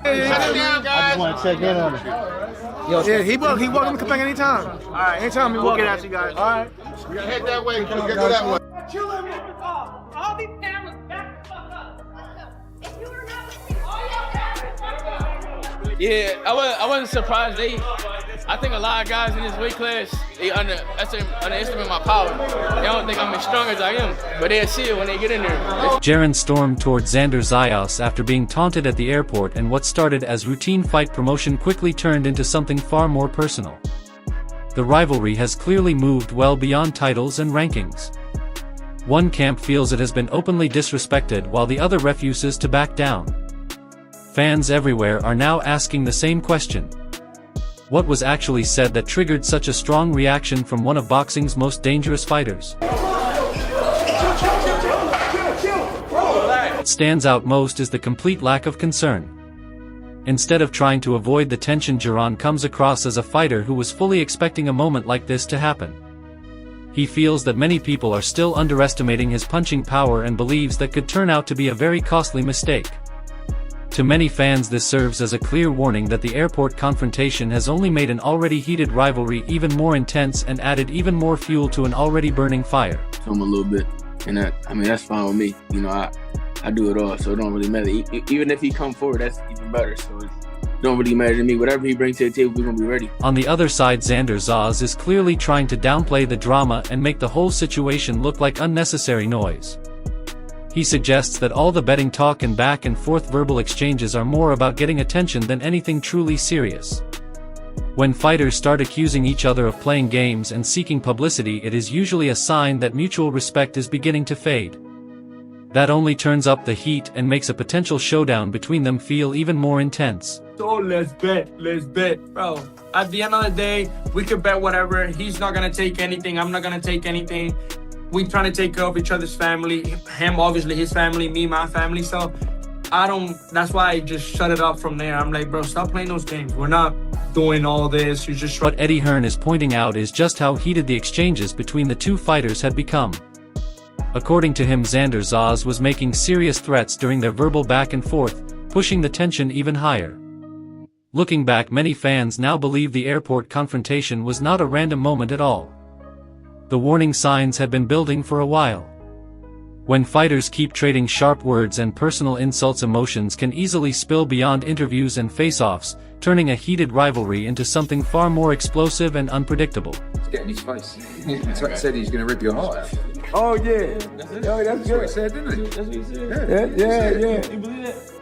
Shut it down, guys. I just want to check in on him. Yeah, he welcome to come back anytime. All right, anytime he walk at you guys. All right. We gotta head that way. We gotta go that way. Chill and move it off. All these cameras back the fuck up. If you are not with me, all your cameras back up. Yeah, I wasn't surprised. I think a lot of guys in this weight class, they underestimate my power. They don't think I'm as strong as I am, but they'll see it when they get in there. Jaron stormed toward Xander Zayas after being taunted at the airport, and what started as routine fight promotion quickly turned into something far more personal. The rivalry has clearly moved well beyond titles and rankings. One camp feels it has been openly disrespected while the other refuses to back down. Fans everywhere are now asking the same question. What was actually said that triggered such a strong reaction from one of boxing's most dangerous fighters? What stands out most is the complete lack of concern. Instead of trying to avoid the tension, Jaron comes across as a fighter who was fully expecting a moment like this to happen. He feels that many people are still underestimating his punching power and believes that could turn out to be a very costly mistake. To many fans, this serves as a clear warning that the airport confrontation has only made an already heated rivalry even more intense and added even more fuel to an already burning fire. Show him a little bit, and that's fine with me. You know, I do it all, so it don't really matter. Even if he come forward, that's even better. So it don't really matter to me. Whatever he brings to the table, we're gonna be ready. On the other side, Xander Zayas is clearly trying to downplay the drama and make the whole situation look like unnecessary noise. He suggests that all the betting talk and back and forth verbal exchanges are more about getting attention than anything truly serious. When fighters start accusing each other of playing games and seeking publicity, it is usually a sign that mutual respect is beginning to fade. That only turns up the heat and makes a potential showdown between them feel even more intense. So let's bet, bro. At the end of the day, we could bet whatever. He's not gonna take anything, I'm not gonna take anything. We trying to take care of each other's family. Him, obviously, his family, me, my family. So that's why I just shut it up from there. I'm like, bro, stop playing those games. We're not doing all this. You're just. What Eddie Hearn is pointing out is just how heated the exchanges between the two fighters had become. According to him, Xander Zayas was making serious threats during their verbal back and forth, pushing the tension even higher. Looking back, many fans now believe the airport confrontation was not a random moment at all. The warning signs had been building for a while. When fighters keep trading sharp words and personal insults, emotions can easily spill beyond interviews and face-offs, turning a heated rivalry into something far more explosive and unpredictable. He's getting his face. He said he's going to rip your heart out. Oh, yeah. Oh, that's good. That's what he said, didn't he? That's what he said. Yeah. You believe that?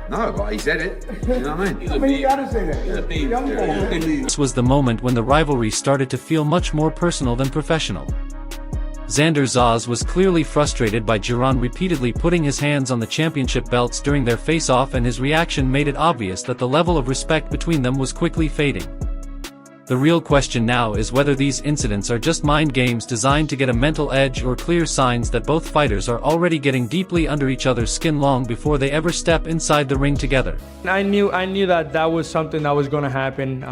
No, but he said it. You know what I mean? I mean, you gotta say that. This was the moment when the rivalry started to feel much more personal than professional. Xander Zayas was clearly frustrated by Jaron repeatedly putting his hands on the championship belts during their face-off, and his reaction made it obvious that the level of respect between them was quickly fading. The real question now is whether these incidents are just mind games designed to get a mental edge, or clear signs that both fighters are already getting deeply under each other's skin long before they ever step inside the ring together. I knew that was something that was going to happen.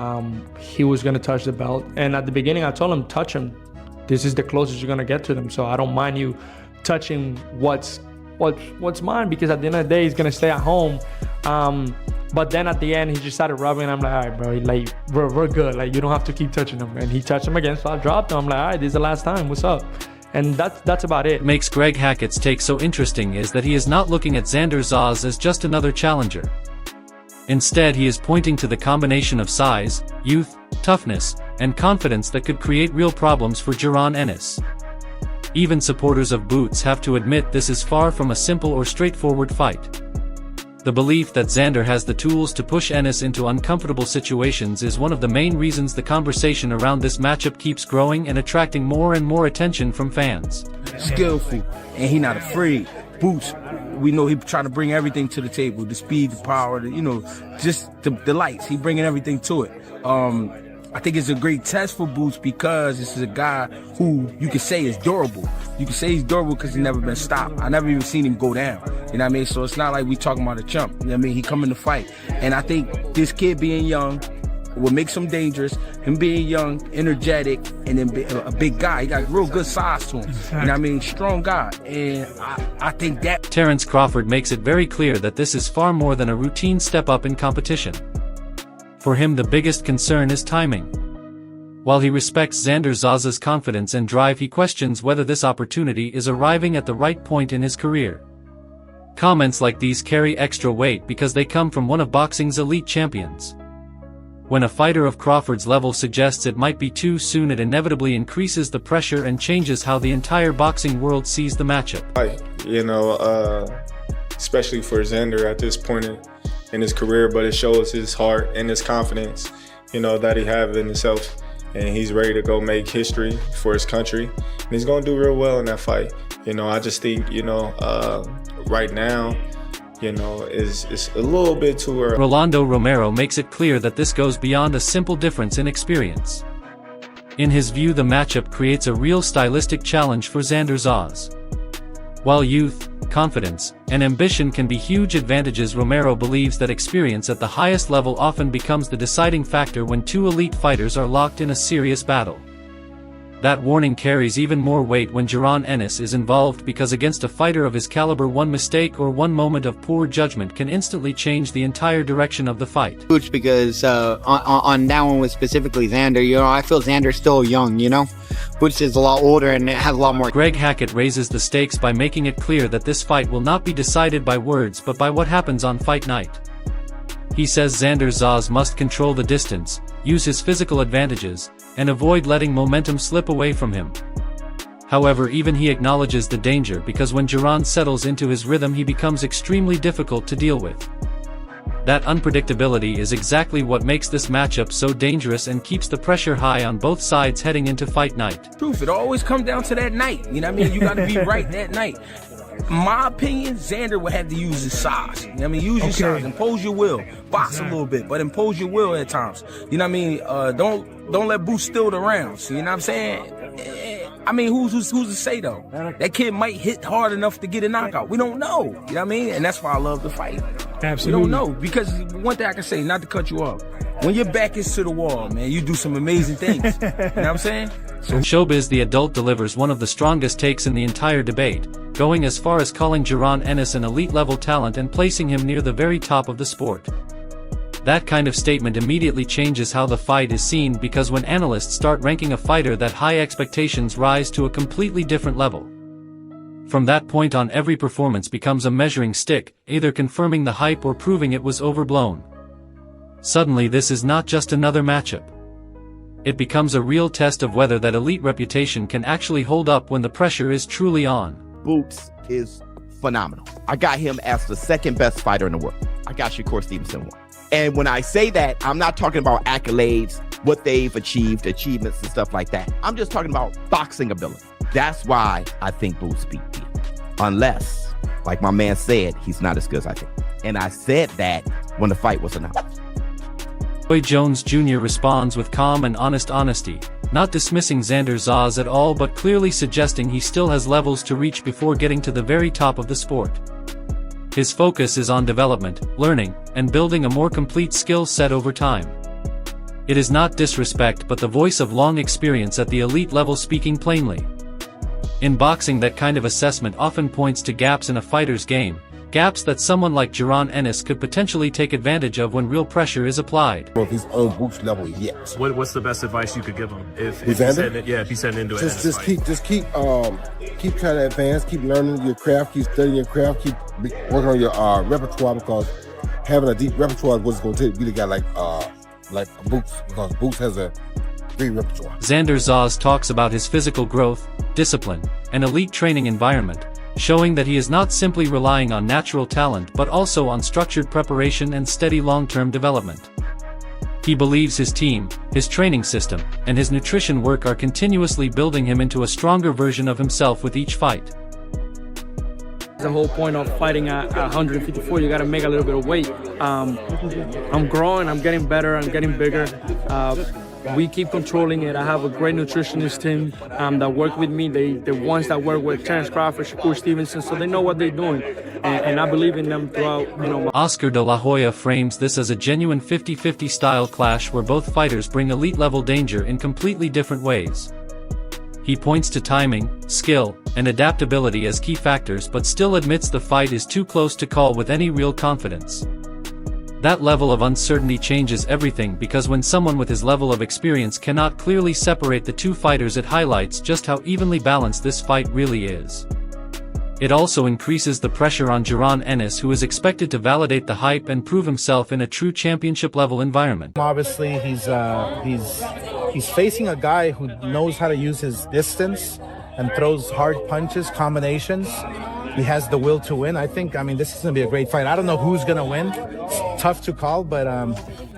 He was going to touch the belt. And at the beginning, I told him, touch him. This is the closest you're going to get to them. So I don't mind you touching what's mine, because at the end of the day, he's going to stay at home. But then at the end, he just started rubbing, and I'm like, all right, bro, like, we're good. Like, you don't have to keep touching him. And he touched him again, so I dropped him. I'm like, all right, this is the last time. What's up? And that's about it. What makes Greg Hackett's take so interesting is that he is not looking at Xander Zayas as just another challenger. Instead, he is pointing to the combination of size, youth, toughness, and confidence that could create real problems for Jaron Ennis. Even supporters of Boots have to admit this is far from a simple or straightforward fight. The belief that Xander has the tools to push Ennis into uncomfortable situations is one of the main reasons the conversation around this matchup keeps growing and attracting more and more attention from fans. Skillful, and he not afraid. Boots, we know he trying to bring everything to the table, the speed, the power, just the lights. He bringing everything to it. I think it's a great test for Boots because this is a guy who you can say is durable. You can say he's durable because he's never been stopped. I never even seen him go down. You know what I mean? So it's not like we talking about a chump. You know what I mean? He coming to fight. And I think this kid being young, what makes him dangerous, him being young, energetic, and then a big guy. He got real good size to him. You know what I mean? Strong guy. And I think that... Terrence Crawford makes it very clear that this is far more than a routine step up in competition. For him, the biggest concern is timing. While he respects Xander Zayas' confidence and drive, he questions whether this opportunity is arriving at the right point in his career. Comments like these carry extra weight because they come from one of boxing's elite champions. When a fighter of Crawford's level suggests it might be too soon, it inevitably increases the pressure and changes how the entire boxing world sees the matchup. You know, especially for Xander at this point in his career, but it shows his heart and his confidence, you know, that he have in himself. And he's ready to go make history for his country. And he's going to do real well in that fight. You know, I just think, you know, right now, you know, it's a little bit too early. Rolando Romero makes it clear that this goes beyond a simple difference in experience. In his view, the matchup creates a real stylistic challenge for Xander Zayas. While youth, confidence, and ambition can be huge advantages, Romero believes that experience at the highest level often becomes the deciding factor when two elite fighters are locked in a serious battle. That warning carries even more weight when Jaron Ennis is involved, because against a fighter of his caliber, one mistake or one moment of poor judgment can instantly change the entire direction of the fight. Because on that one with specifically Xander, you know, I feel Xander's still young, you know? Butch is a lot older and has a lot more. Greg Hackett raises the stakes by making it clear that this fight will not be decided by words but by what happens on fight night. He says Xander Zayas must control the distance, use his physical advantages, and avoid letting momentum slip away from him. However, even he acknowledges the danger, because when Jaron settles into his rhythm, he becomes extremely difficult to deal with. That unpredictability is exactly what makes this matchup so dangerous and keeps the pressure high on both sides heading into fight night. Truth, it always comes down to that night. You know what I mean? You got to be right that night. My opinion, Xander would have to use his size. You know what I mean? Use your size, impose your will. Box a little bit, but impose your will at times. You know what I mean? Don't let Boots steal the rounds. You know what I'm saying? I mean, who's to say though? That kid might hit hard enough to get a knockout. We don't know. You know what I mean? And that's why I love the fight. Absolutely. We don't know, because one thing I can say, not to cut you off, when your back is to the wall, man, you do some amazing things. You know what I'm saying? Showbiz the Adult delivers one of the strongest takes in the entire debate, going as far as calling Jaron Ennis an elite-level talent and placing him near the very top of the sport. That kind of statement immediately changes how the fight is seen, because when analysts start ranking a fighter that high, expectations rise to a completely different level. From that point on, every performance becomes a measuring stick, either confirming the hype or proving it was overblown. Suddenly, this is not just another matchup. It becomes a real test of whether that elite reputation can actually hold up when the pressure is truly on. Boots is phenomenal. I got him as the second best fighter in the world. I got Shakur Stevenson one. And when I say that, I'm not talking about accolades, what they've achieved, achievements and stuff like that. I'm just talking about boxing ability. That's why I think Boots beat me. Unless, like my man said, he's not as good as I think. And I said that when the fight was announced. Roy Jones Jr. responds with calm and honest honesty, not dismissing Xander Zayas at all, but clearly suggesting he still has levels to reach before getting to the very top of the sport. His focus is on development, learning, and building a more complete skill set over time. It is not disrespect, but the voice of long experience at the elite level speaking plainly. In boxing, that kind of assessment often points to gaps in a fighter's game, gaps that someone like Jaron Ennis could potentially take advantage of when real pressure is applied. Well, he's on Boots level yet. What's the best advice you could give him if he's heading into it? Just keep trying to advance, keep learning your craft, keep studying your craft, keep working on your repertoire, because having a deep repertoire is what's going to take. You got like Boots, because Boots has a great repertoire. Xander Zayas talks about his physical growth, discipline, and elite training environment, showing that he is not simply relying on natural talent but also on structured preparation and steady long-term development. He believes his team, his training system, and his nutrition work are continuously building him into a stronger version of himself with each fight. The whole point of fighting at 154, you got to make a little bit of weight. I'm growing, I'm getting better, I'm getting bigger. We keep controlling it. I have a great nutritionist team that work with me. The ones that work with Terrence Crawford, Shakur Stevenson, so they know what they're doing. And I believe in them throughout, Oscar de la Hoya frames this as a genuine 50-50 style clash where both fighters bring elite-level danger in completely different ways. He points to timing, skill, and adaptability as key factors but still admits the fight is too close to call with any real confidence. That level of uncertainty changes everything because when someone with his level of experience cannot clearly separate the two fighters, it highlights just how evenly balanced this fight really is. It also increases the pressure on Jaron Ennis, who is expected to validate the hype and prove himself in a true championship-level environment. Obviously, he's facing a guy who knows how to use his distance and throws hard punches, combinations. He has the will to win. I mean, this is going to be a great fight. I don't know who's going to win. It's tough to call, but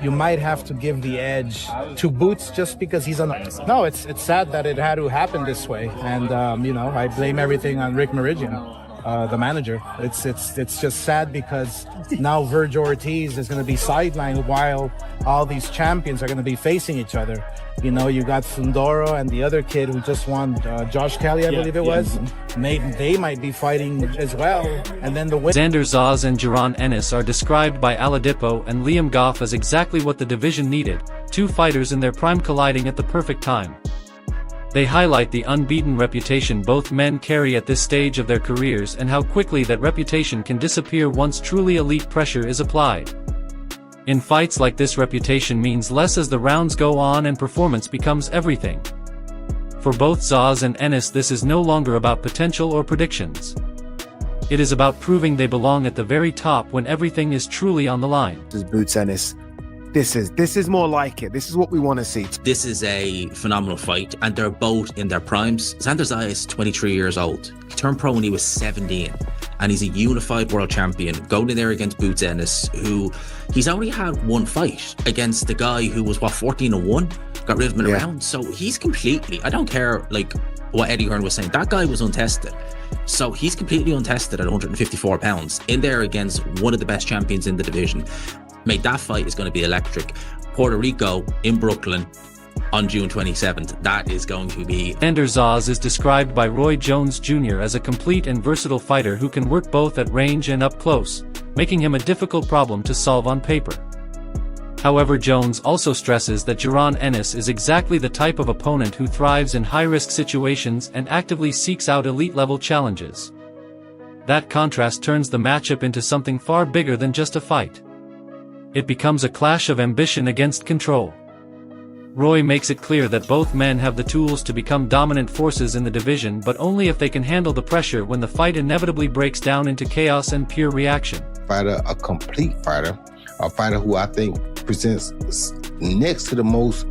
you might have to give the edge to Boots just because he's on. No, it's sad that it had to happen this way. And, I blame everything on Rick Meridian, the manager. It's just sad because now Virgil Ortiz is going to be sidelined while all these champions are going to be facing each other. You got Fundora and the other kid who just won, Josh Kelly, I believe it was. They might be fighting as well. And then Xander Zayas and Jaron Ennis are described by Aladipo and Liam Goff as exactly what the division needed, two fighters in their prime colliding at the perfect time. They highlight the unbeaten reputation both men carry at this stage of their careers and how quickly that reputation can disappear once truly elite pressure is applied. In fights like this, reputation means less as the rounds go on and performance becomes everything. For both Zayas and Ennis, this is no longer about potential or predictions. It is about proving they belong at the very top when everything is truly on the line. This is Boots Ennis. This is more like it. This is what we want to see. This is a phenomenal fight, and they're both in their primes. Xander Zayas is 23 years old. He turned pro when he was 17, and he's a unified world champion, going in there against Boots Ennis, who he's only had one fight against the guy who was, 14-1, got rid of him in a round. So he's completely, I don't care, what Eddie Hearn was saying, that guy was untested. So he's completely untested at 154 pounds, in there against one of the best champions in the division. Mate, that fight is going to be electric. Puerto Rico in Brooklyn on June 27th. That is going to be... Xander Zayas is described by Roy Jones Jr. as a complete and versatile fighter who can work both at range and up close, making him a difficult problem to solve on paper. However, Jones also stresses that Jaron Ennis is exactly the type of opponent who thrives in high-risk situations and actively seeks out elite-level challenges. That contrast turns the matchup into something far bigger than just a fight. It becomes a clash of ambition against control. Roy makes it clear that both men have the tools to become dominant forces in the division, but only if they can handle the pressure when the fight inevitably breaks down into chaos and pure reaction. Fighter, a complete fighter, a fighter who I think presents next to the most,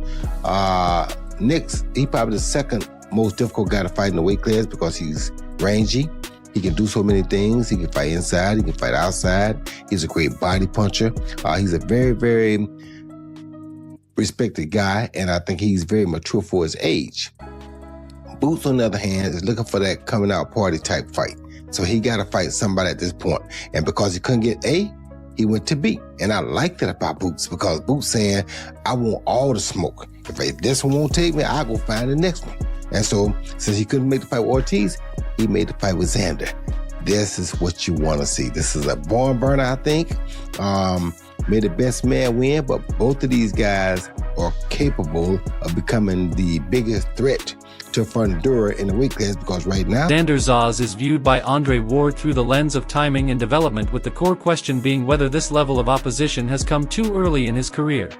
he's probably the second most difficult guy to fight in the weight class because he's rangy. He can do so many things. He can fight inside. He can fight outside. He's a great body puncher. He's a very, very respected guy, and I think he's very mature for his age. Boots, on the other hand, is looking for that coming out party type fight. So he got to fight somebody at this point. And because he couldn't get A, he went to B. And I like that about Boots because Boots saying, I want all the smoke. If this one won't take me, I'll go find the next one. And so, since he couldn't make the fight with Ortiz, he made the fight with Xander. This is what you want to see. This is a barn burner, I think. May the best man win, but both of these guys are capable of becoming the biggest threat to Fundora in the weight class because right now... Xander Zayas is viewed by Andre Ward through the lens of timing and development, with the core question being whether this level of opposition has come too early in his career.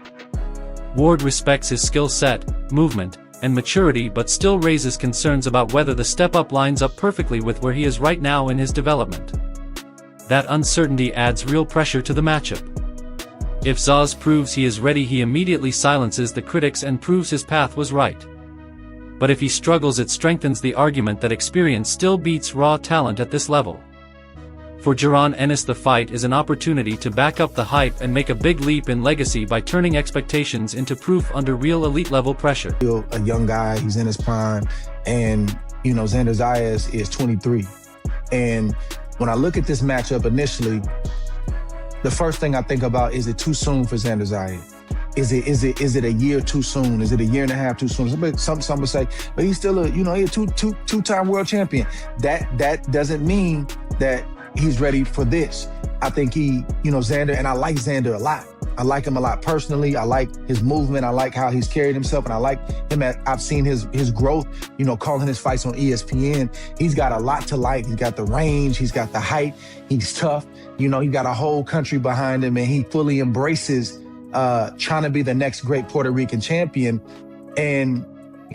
Ward respects his skill set, movement, and maturity, but still raises concerns about whether the step-up lines up perfectly with where he is right now in his development. That uncertainty adds real pressure to the matchup. If Zayas proves he is ready, he immediately silences the critics and proves his path was right. But if he struggles, it strengthens the argument that experience still beats raw talent at this level. For Jaron Ennis, the fight is an opportunity to back up the hype and make a big leap in legacy by turning expectations into proof under real elite-level pressure. A young guy, he's in his prime, and, Xander Zayas is 23. And when I look at this matchup initially, the first thing I think about, is it too soon for Xander Zayas? Is it a year too soon? Is it a year and a half too soon? Some would say, but he's still he's a two-time world champion. That doesn't mean that he's ready for this. I think Xander, and I like Xander a lot. I like him a lot personally. I like his movement. I like how he's carried himself, and I like him. I've seen his growth. Calling his fights on ESPN. He's got a lot to like. He's got the range. He's got the height. He's tough. He got a whole country behind him, and he fully embraces trying to be the next great Puerto Rican champion. And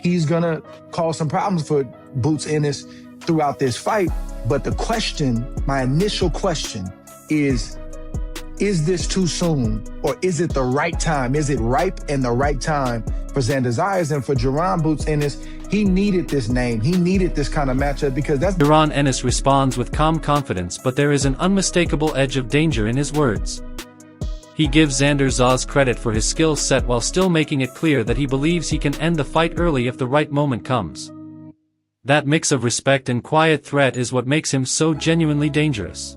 he's gonna cause some problems for Boots Ennis throughout this fight. But my initial question is this too soon, or is it the right time? Is it ripe and the right time for Xander Zayas? And for Jaron Boots Ennis, he needed this name. He needed this kind of matchup because that's... Jaron Ennis responds with calm confidence, but there is an unmistakable edge of danger in his words. He gives Xander Zayas credit for his skill set while still making it clear that he believes he can end the fight early if the right moment comes. That mix of respect and quiet threat is what makes him so genuinely dangerous.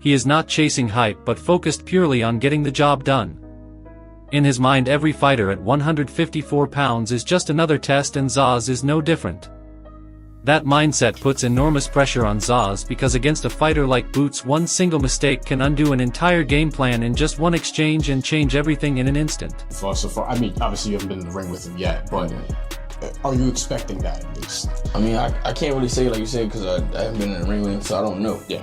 He is not chasing hype but focused purely on getting the job done. In his mind, every fighter at 154 pounds is just another test, and Zayas is no different. That mindset puts enormous pressure on Zayas because against a fighter like Boots, one single mistake can undo an entire game plan in just one exchange and change everything in an instant. So far, I mean, obviously you haven't been in the ring with him yet, but are you expecting that at least? I mean, I can't really say like you said because I haven't been in the ring with him, so I don't know. Yeah.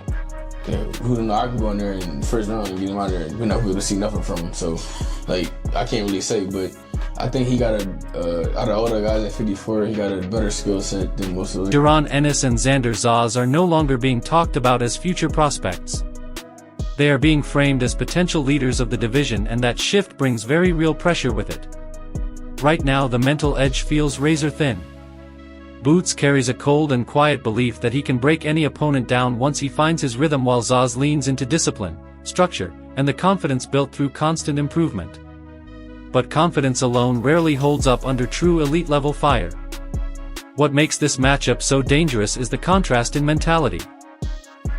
Who knows? I can go in there in the first round and get him out there, and we're not able to see nothing from him. So, I can't really say, but I think he got out of all the guys at 54, he got a better skill set than most of those. Jaron Ennis and Xander Zayas are no longer being talked about as future prospects. They are being framed as potential leaders of the division, and that shift brings very real pressure with it. Right now, the mental edge feels razor thin. Boots carries a cold and quiet belief that he can break any opponent down once he finds his rhythm, while Zayas leans into discipline, structure, and the confidence built through constant improvement. But confidence alone rarely holds up under true elite-level fire. What makes this matchup so dangerous is the contrast in mentality.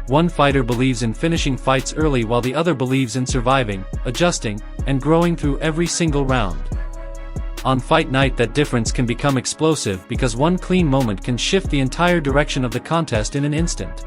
One fighter believes in finishing fights early while the other believes in surviving, adjusting, and growing through every single round. On fight night, that difference can become explosive because one clean moment can shift the entire direction of the contest in an instant.